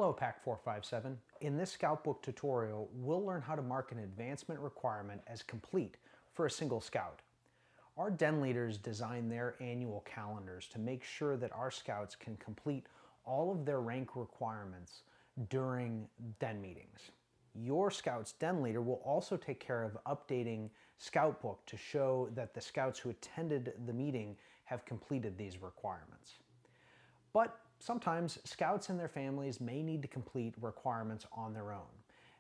Hello Pack 457. In this Scoutbook tutorial, we'll learn how to mark an advancement requirement as complete for a single scout. Our den leaders design their annual calendars to make sure that our scouts can complete all of their rank requirements during den meetings. Your Scout's den leader will also take care of updating Scoutbook to show that the scouts who attended the meeting have completed these requirements. But sometimes scouts and their families may need to complete requirements on their own.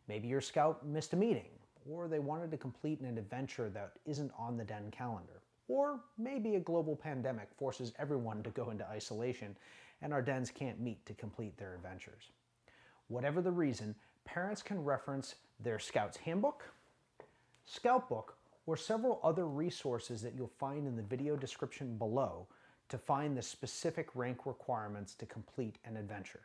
Maybe your scout missed a meeting, or they wanted to complete an adventure that isn't on the den calendar. Or maybe a global pandemic forces everyone to go into isolation and our dens can't meet to complete their adventures. Whatever the reason, parents can reference their Scout's Handbook, Scoutbook, or several other resources that you'll find in the video description below to find the specific rank requirements to complete an adventure.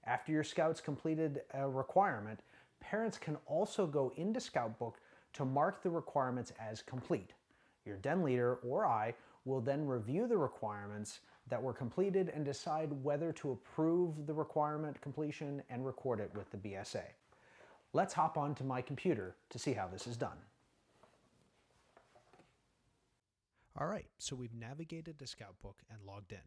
After your scouts completed a requirement, parents can also go into Scoutbook to mark the requirements as complete. Your den leader or I will then review the requirements that were completed and decide whether to approve the requirement completion and record it with the BSA. Let's hop onto my computer to see how this is done. All right, so we've navigated to Scoutbook and logged in.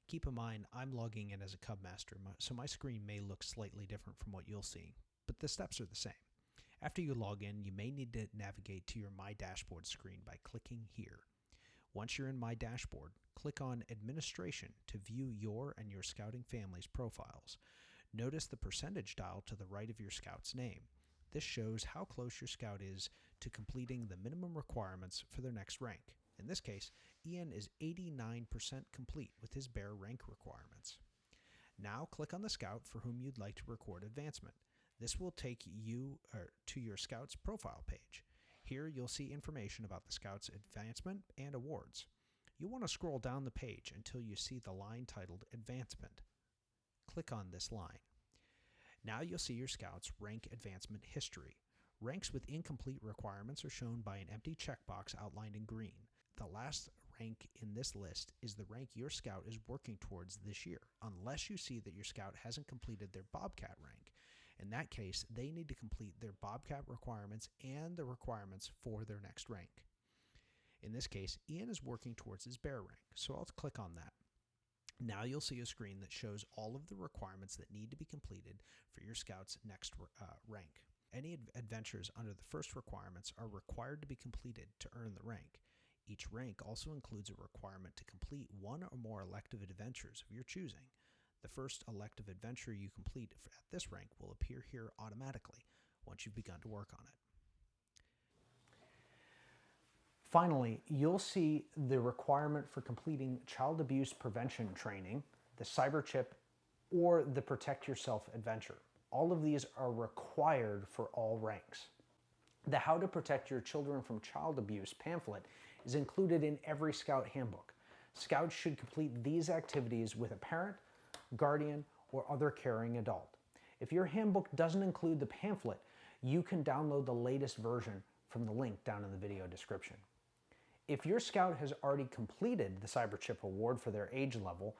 Keep in mind, I'm logging in as a Cub Master, so my screen may look slightly different from what you'll see, but the steps are the same. After you log in, you may need to navigate to your My Dashboard screen by clicking here. Once you're in My Dashboard, click on Administration to view your and your scouting family's profiles. Notice the percentage dial to the right of your scout's name. This shows how close your scout is to completing the minimum requirements for their next rank. In this case, Ian is 89% complete with his bear rank requirements. Now click on the scout for whom you'd like to record advancement. This will take you to your scout's profile page. Here you'll see information about the scout's advancement and awards. You'll want to scroll down the page until you see the line titled Advancement. Click on this line. Now you'll see your scout's rank advancement history. Ranks with incomplete requirements are shown by an empty checkbox outlined in green. The last rank in this list is the rank your scout is working towards this year, unless you see that your scout hasn't completed their Bobcat rank. In that case, they need to complete their Bobcat requirements and the requirements for their next rank. In this case, Ian is working towards his bear rank, so I'll click on that. Now you'll see a screen that shows all of the requirements that need to be completed for your scout's next rank. Any adventures under the first requirements are required to be completed to earn the rank. Each rank also includes a requirement to complete one or more elective adventures of your choosing. The first elective adventure you complete at this rank will appear here automatically once you've begun to work on it. Finally, you'll see the requirement for completing child abuse prevention training, the cyber chip, or the Protect Yourself adventure. All of these are required for all ranks. The How to Protect Your Children from Child Abuse pamphlet is included in every Scout handbook. Scouts should complete these activities with a parent, guardian, or other caring adult. If your handbook doesn't include the pamphlet, you can download the latest version from the link down in the video description. If your scout has already completed the Cyberchip Award for their age level,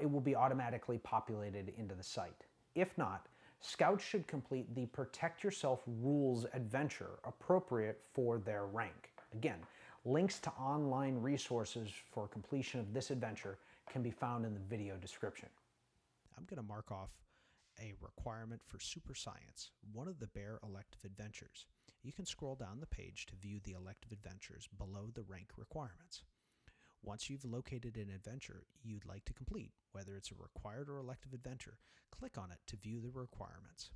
it will be automatically populated into the site. If not, scouts should complete the Protect Yourself Rules adventure appropriate for their rank. Again, links to online resources for completion of this adventure can be found in the video description. I'm going to mark off a requirement for Super Science, one of the bear elective adventures. You can scroll down the page to view the elective adventures below the rank requirements. Once you've located an adventure you'd like to complete, whether it's a required or elective adventure, click on it to view the requirements.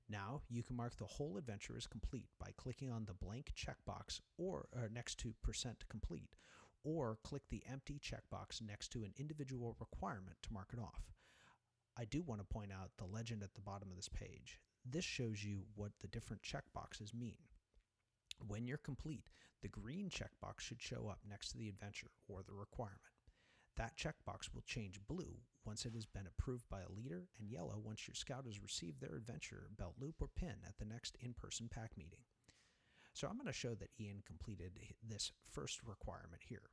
Now you can mark the whole adventure as complete by clicking on the blank checkbox or next to % complete, or click the empty checkbox next to an individual requirement to mark it off. I do want to point out the legend at the bottom of this page. This shows you what the different checkboxes mean. When you're complete, the green checkbox should show up next to the adventure or the requirement. That checkbox will change blue once it has been approved by a leader, and yellow once your scout has received their adventure belt loop or pin at the next in-person pack meeting. So I'm going to show that Ian completed this first requirement here.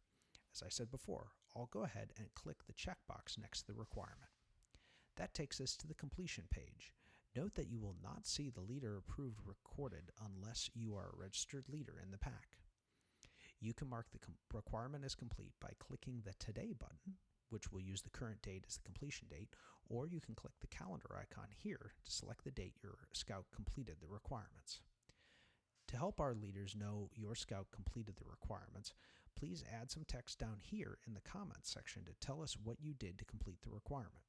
As I said before, I'll go ahead and click the checkbox next to the requirement. That takes us to the completion page. Note that you will not see the leader approved recorded unless you are a registered leader in the pack. You can mark the requirement as complete by clicking the Today button, which will use the current date as the completion date, or you can click the calendar icon here to select the date your Scout completed the requirements. To help our leaders know your Scout completed the requirements, please add some text down here in the comments section to tell us what you did to complete the requirement.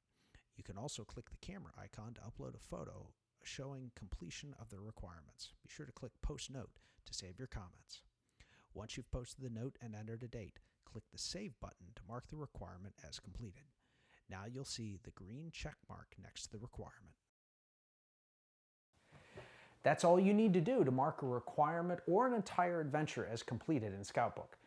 You can also click the camera icon to upload a photo showing completion of the requirements. Be sure to click Post Note to save your comments. Once you've posted the note and entered a date, click the Save button to mark the requirement as completed. Now you'll see the green check mark next to the requirement. That's all you need to do to mark a requirement or an entire adventure as completed in Scoutbook.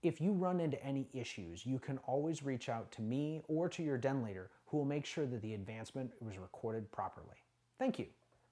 If you run into any issues, you can always reach out to me or to your den leader, who will make sure that the advancement was recorded properly. Thank you.